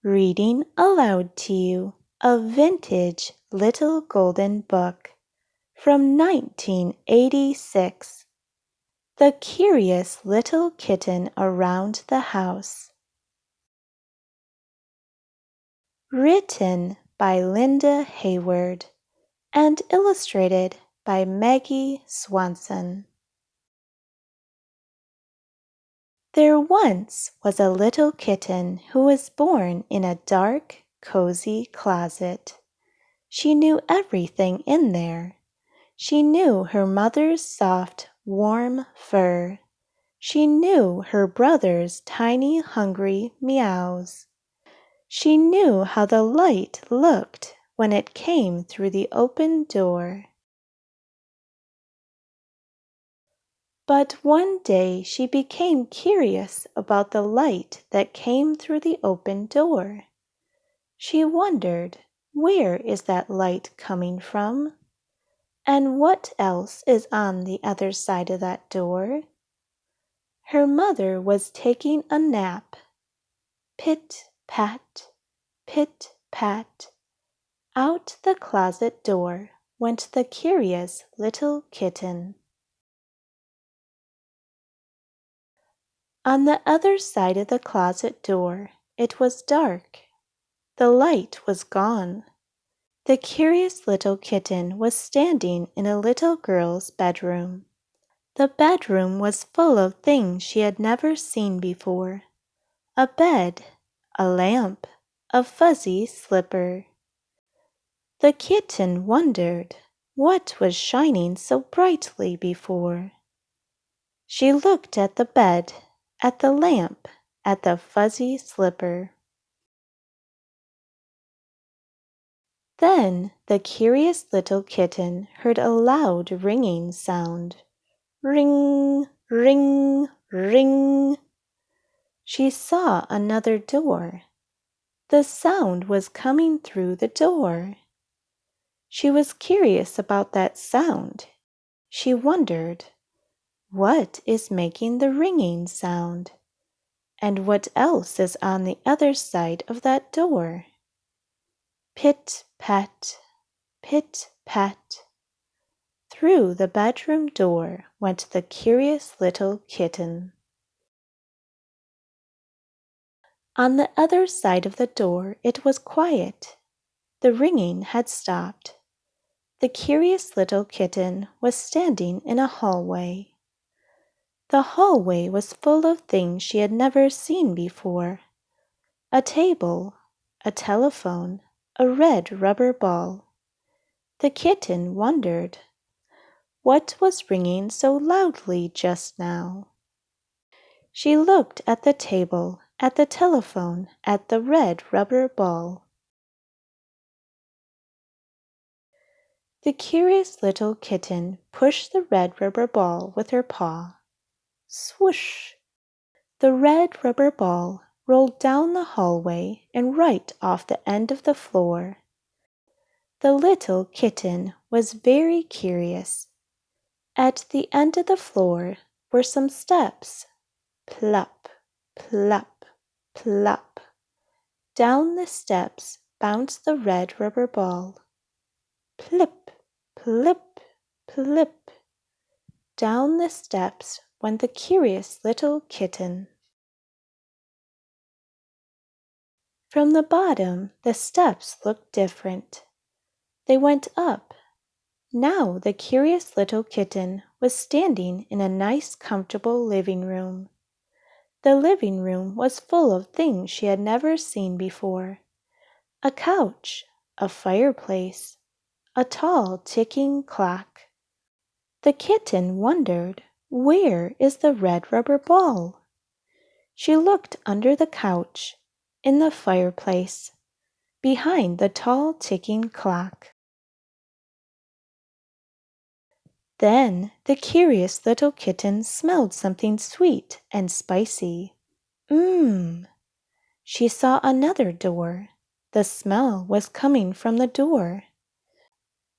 reading aloud to you a vintage little golden book from 1986, The Curious Little Kitten Around the House. Written by Linda Hayward and illustrated by Maggie Swanson. There once was a little kitten who was born in a dark, cozy closet. She knew everything in there. She knew her mother's soft, warm fur. She knew her brother's tiny, hungry meows. She knew how the light looked when it came through the open door. But one day she became curious about the light that came through the open door. She wondered, where is that light coming from? And what else is on the other side of that door? Her mother was taking a nap. Pit-pat, pit-pat. Out the closet door went the curious little kitten. On the other side of the closet door, it was dark. The light was gone. The curious little kitten was standing in a little girl's bedroom. The bedroom was full of things she had never seen before. A bed, a lamp, a fuzzy slipper. The kitten wondered what was shining so brightly before. She looked at the bed, at the lamp, at the fuzzy slipper. Then the curious little kitten heard a loud ringing sound. Ring, ring, ring. She saw another door. The sound was coming through the door. She was curious about that sound. She wondered, what is making the ringing sound? And what else is on the other side of that door? Pit-pat, pit-pat. Through the bedroom door went the curious little kitten. On the other side of the door it was quiet. The ringing had stopped. The curious little kitten was standing in a hallway. The hallway was full of things she had never seen before. A table, a telephone, a red rubber ball. The kitten wondered, what was ringing so loudly just now? She looked at the table, at the telephone, at the red rubber ball. The curious little kitten pushed the red rubber ball with her paw. Swoosh! The red rubber ball rolled down the hallway and right off the end of the floor. The little kitten was very curious. At the end of the floor were some steps. Plop, plop, plop. Down the steps bounced the red rubber ball. Plip, plip, plip. Down the steps went the curious little kitten. From the bottom, the steps looked different. They went up. Now the curious little kitten was standing in a nice, comfortable living room. The living room was full of things she had never seen before. A couch, a fireplace, a tall ticking clock. The kitten wondered, where is the red rubber ball? She looked under the couch, in the fireplace, behind the tall ticking clock. Then the curious little kitten smelled something sweet and spicy. She saw another door. The smell was coming from the door.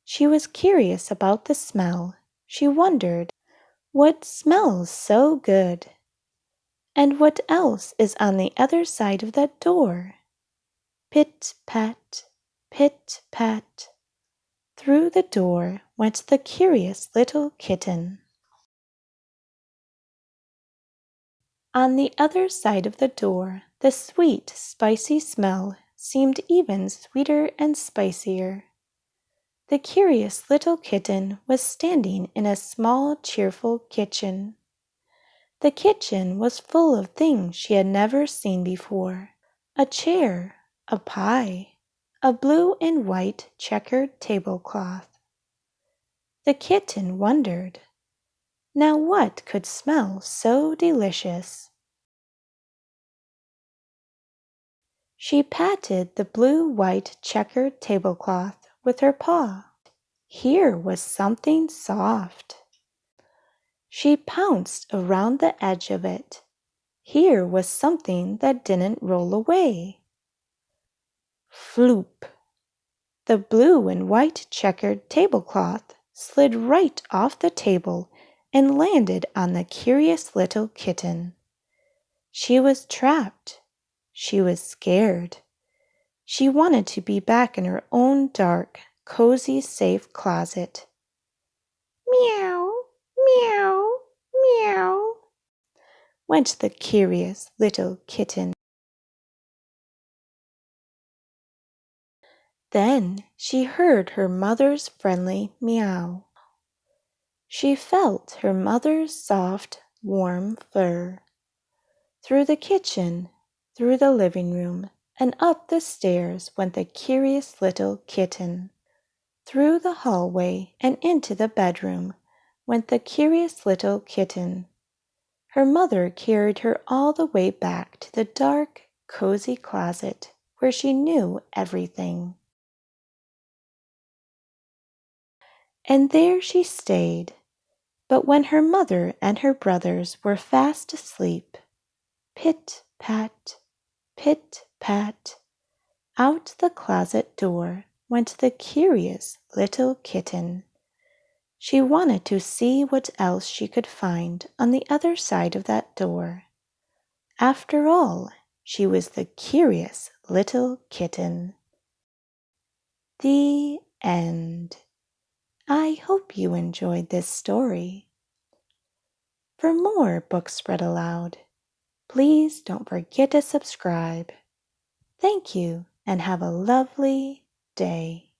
She was curious about the smell. She wondered, what smells so good? And what else is on the other side of that door? Pit-pat, pit-pat. Through the door went the curious little kitten. On the other side of the door, the sweet, spicy smell seemed even sweeter and spicier. The curious little kitten was standing in a small, cheerful kitchen. The kitchen was full of things she had never seen before: a chair, a pie, a blue and white checkered tablecloth. The kitten wondered, now what could smell so delicious? She patted the blue-white checkered tablecloth with her paw. Here was something soft. She pounced around the edge of it. Here was something that didn't roll away. Floop! The blue and white checkered tablecloth slid right off the table and landed on the curious little kitten. She was trapped. She was scared. She wanted to be back in her own dark, cozy, safe closet. Meow, meow, meow, went the curious little kitten. Then she heard her mother's friendly meow. She felt her mother's soft, warm fur. Through the kitchen, through the living room, and up the stairs went the curious little kitten. Through the hallway and into the bedroom went the curious little kitten. Her mother carried her all the way back to the dark, cozy closet where she knew everything. And there she stayed. But when her mother and her brothers were fast asleep, pit-pat, pit-pat, out the closet door went the curious little kitten. She wanted to see what else she could find on the other side of that door. After all, she was the curious little kitten. The end. I hope you enjoyed this story. For more books read aloud, please don't forget to subscribe. Thank you and have a lovely day.